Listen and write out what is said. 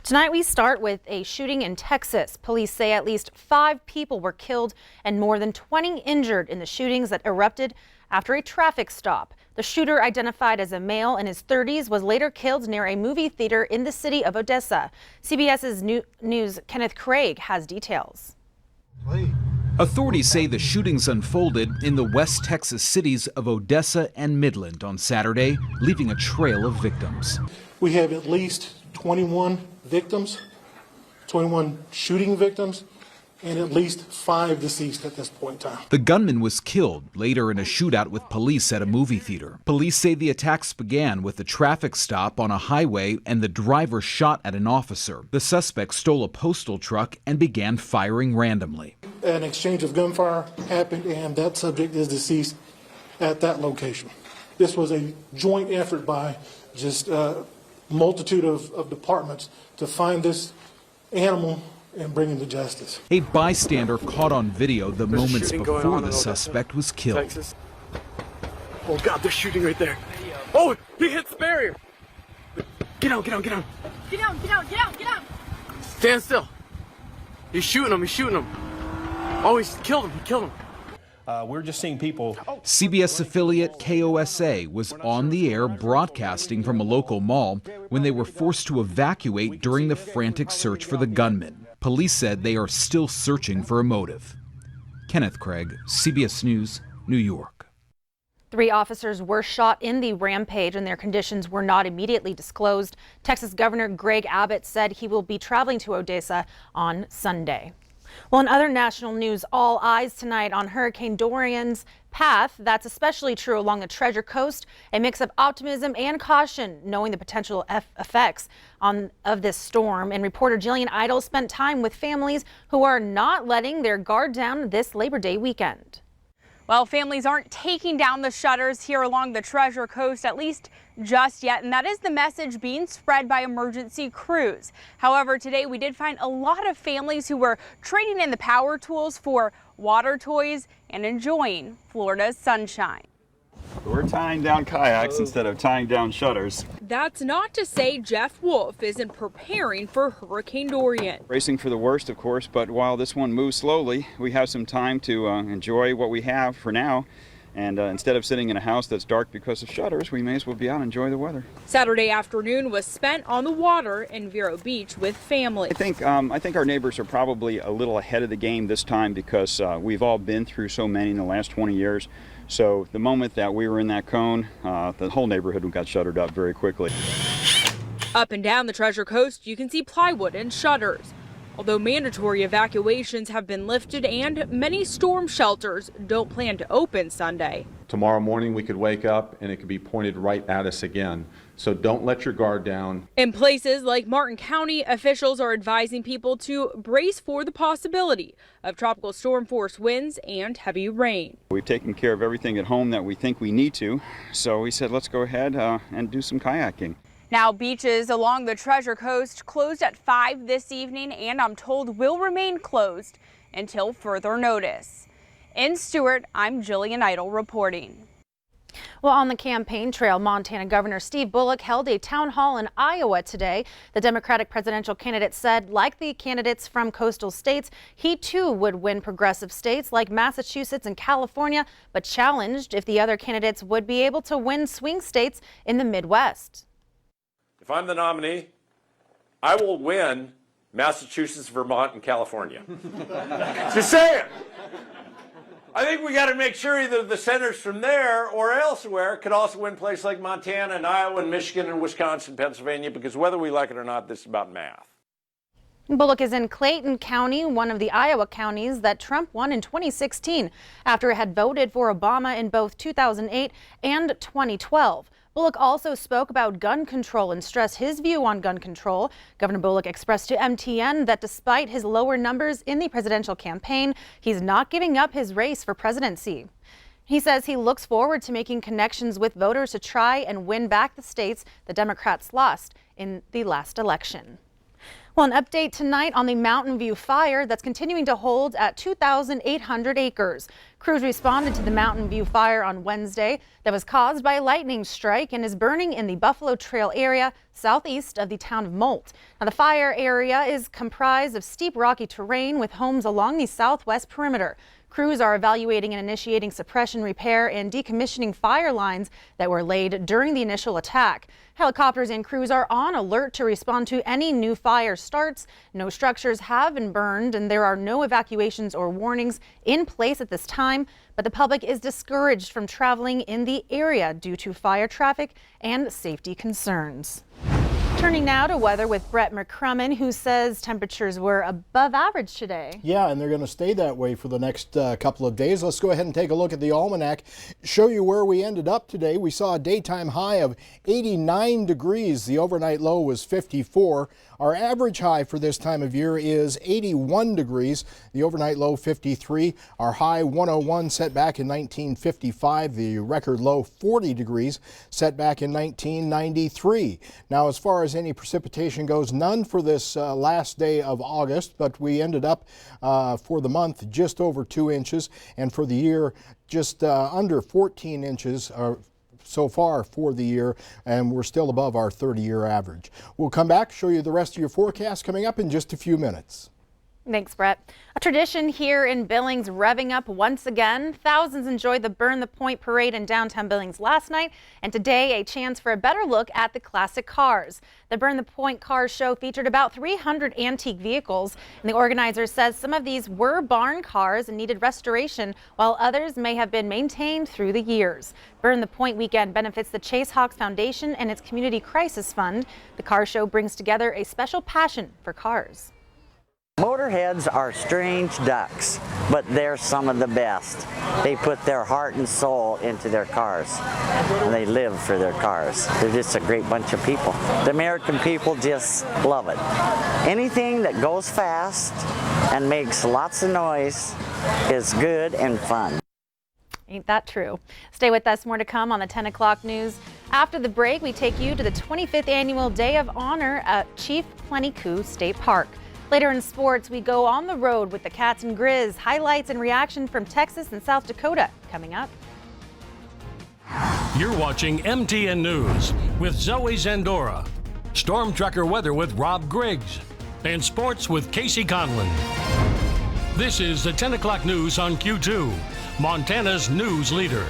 Tonight we start with a shooting in Texas. Police say at least 5 people were killed and more than 20 injured in the shootings that erupted after a traffic stop. The shooter, identified as a male in his 30s, was later killed near a movie theater in the city of Odessa. CBS's News' Kenneth Craig has details. Authorities say the shootings unfolded in the West Texas cities of Odessa and Midland on Saturday, leaving a trail of victims. We have at least 21 victims, 21 shooting victims, and at least 5 deceased at this point in time. The gunman was killed later in a shootout with police at a movie theater. Police say the attacks began with a traffic stop on a highway and the driver shot at an officer. The suspect stole a postal truck and began firing randomly. An exchange of gunfire happened and that subject is deceased at that location. This was a joint effort by just a multitude of departments to find this animal and bring him to justice. A bystander caught on video the moments before the suspect was killed. Texas. Oh God, they're shooting right there. Oh, he hits the barrier. Get out, get out, get out. Get out, get out, get out, get out. Stand still. He's shooting him, he's shooting him. Oh, he killed him, he killed him. We're just seeing people. CBS affiliate KOSA was on the air broadcasting from a local mall when they were forced to evacuate during the frantic search for the gunman. Police said they are still searching for a motive. Kenneth Craig, CBS News, New York. 3 officers were shot in the rampage and their conditions were not immediately disclosed. Texas Governor Greg Abbott said he will be traveling to Odessa on Sunday. Well, in other national news, all eyes tonight on Hurricane Dorian's path. That's especially true along the Treasure Coast. A mix of optimism and caution, knowing the potential effects of this storm. And reporter Jillian Idle spent time with families who are not letting their guard down this Labor Day weekend. Well, families aren't taking down the shutters here along the Treasure Coast, at least just yet, and that is the message being spread by emergency crews. However, today we did find a lot of families who were trading in the power tools for water toys and enjoying Florida's sunshine. We're tying down kayaks instead of tying down shutters. That's not to say Jeff Wolf isn't preparing for Hurricane Dorian. Racing for the worst, of course, but while this one moves slowly, we have some time to enjoy what we have for now. And instead of sitting in a house that's dark because of shutters, we may as well be out and enjoy the weather. Saturday afternoon was spent on the water in Vero Beach with family. I think our neighbors are probably a little ahead of the game this time because we've all been through so many in the last 20 years. So the moment that we were in that cone, the whole neighborhood got shuttered up very quickly. Up and down the Treasure Coast, you can see plywood and shutters. Although mandatory evacuations have been lifted and many storm shelters don't plan to open Sunday. Tomorrow morning we could wake up and it could be pointed right at us again. So don't let your guard down. In places like Martin County, officials are advising people to brace for the possibility of tropical storm force winds and heavy rain. We've taken care of everything at home that we think we need to. So we said, let's go ahead and do some kayaking. Now, beaches along the Treasure Coast closed at 5 this evening and I'm told will remain closed until further notice. In Stewart, I'm Jillian Idle reporting. Well, on the campaign trail, Montana Governor Steve Bullock held a town hall in Iowa today. The Democratic presidential candidate said, like the candidates from coastal states, he too would win progressive states like Massachusetts and California, but challenged if the other candidates would be able to win swing states in the Midwest. If I'm the nominee, I will win Massachusetts, Vermont, and California. Just saying. I think we got to make sure either the senators from there or elsewhere could also win places like Montana and Iowa and Michigan and Wisconsin, Pennsylvania, because whether we like it or not, this is about math. Bullock is in Clayton County, one of the Iowa counties that Trump won in 2016 after it had voted for Obama in both 2008 and 2012. Bullock also spoke about gun control and stressed his view on gun control. Governor Bullock expressed to MTN that despite his lower numbers in the presidential campaign, he's not giving up his race for presidency. He says he looks forward to making connections with voters to try and win back the states the Democrats lost in the last election. Well, an update tonight on the Mountain View fire that's continuing to hold at 2,800 acres. Crews responded to the Mountain View fire on Wednesday that was caused by a lightning strike and is burning in the Buffalo Trail area southeast of the town of Molt. Now, the fire area is comprised of steep rocky terrain with homes along the southwest perimeter. Crews are evaluating and initiating suppression, repair, and decommissioning fire lines that were laid during the initial attack. Helicopters and crews are on alert to respond to any new fire starts. No structures have been burned, and there are no evacuations or warnings in place at this time. But the public is discouraged from traveling in the area due to fire traffic and safety concerns. Turning now to weather with Brett McCrummon, who says temperatures were above average today. Yeah, and they're going to stay that way for the next couple of days. Let's go ahead and take a look at the almanac, show you where we ended up today. We saw a daytime high of 89 degrees. The overnight low was 54. Our average high for this time of year is 81 degrees. The overnight low 53. Our high 101 set back in 1955. The record low 40 degrees set back in 1993. Now, as far as any precipitation goes, none for this last day of August, but we ended up for the month just over 2 inches, and for the year just under 14 inches so far for the year, and we're still above our 30-year average. We'll come back, show you the rest of your forecast coming up in just a few minutes. Thanks, Brett. A tradition here in Billings revving up once again. Thousands enjoyed the Burn the Point parade in downtown Billings last night, and today a chance for a better look at the classic cars. The Burn the Point Cars show featured about 300 antique vehicles, and the organizer says some of these were barn cars and needed restoration, while others may have been maintained through the years. Burn the Point weekend benefits the Chase Hawks Foundation and its Community Crisis Fund. The car show brings together a special passion for cars. Motorheads are strange ducks, but they're some of the best. They put their heart and soul into their cars, and they live for their cars. They're just a great bunch of people. The American people just love it. Anything that goes fast and makes lots of noise is good and fun. Ain't that true? Stay with us, more to come on the 10 o'clock news. After the break, we take you to the 25th annual Day of Honor at Chief Plenty-Coup State Park. Later in sports, we go on the road with the Cats and Grizz. Highlights and reaction from Texas and South Dakota coming up. You're watching MTN News with Zoe Zandora, Storm Tracker weather with Rob Griggs, and sports with Casey Conlon. This is the 10 o'clock news on Q2, Montana's news leader.